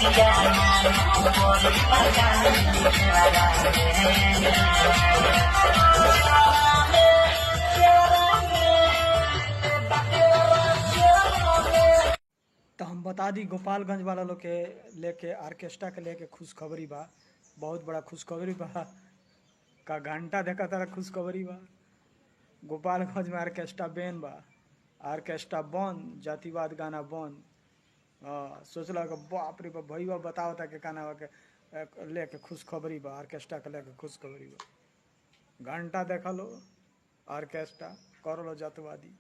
तो हम बता दी गोपालगंज वाला लोग के लेके ऑर्केस्ट्रा के लेके खुशखबरी बा। बहुत बड़ा खुशखबरी बा। का घंटा देखा तारा खुशखबरी बा। गोपालगंज में ऑर्केस्ट्रा बैन बा। ऑर्केस्ट्रा बंद, जातिवाद गाना बंद। सोचला कि बाप रे बाप भैया बताओ था कि गाना के लेके खुशखबरी बा। ऑर्केस्ट्रा के लेके खुशखबरी बा। घंटा देख लो, ऑर्केस्ट्रा कर लो जातिवादी।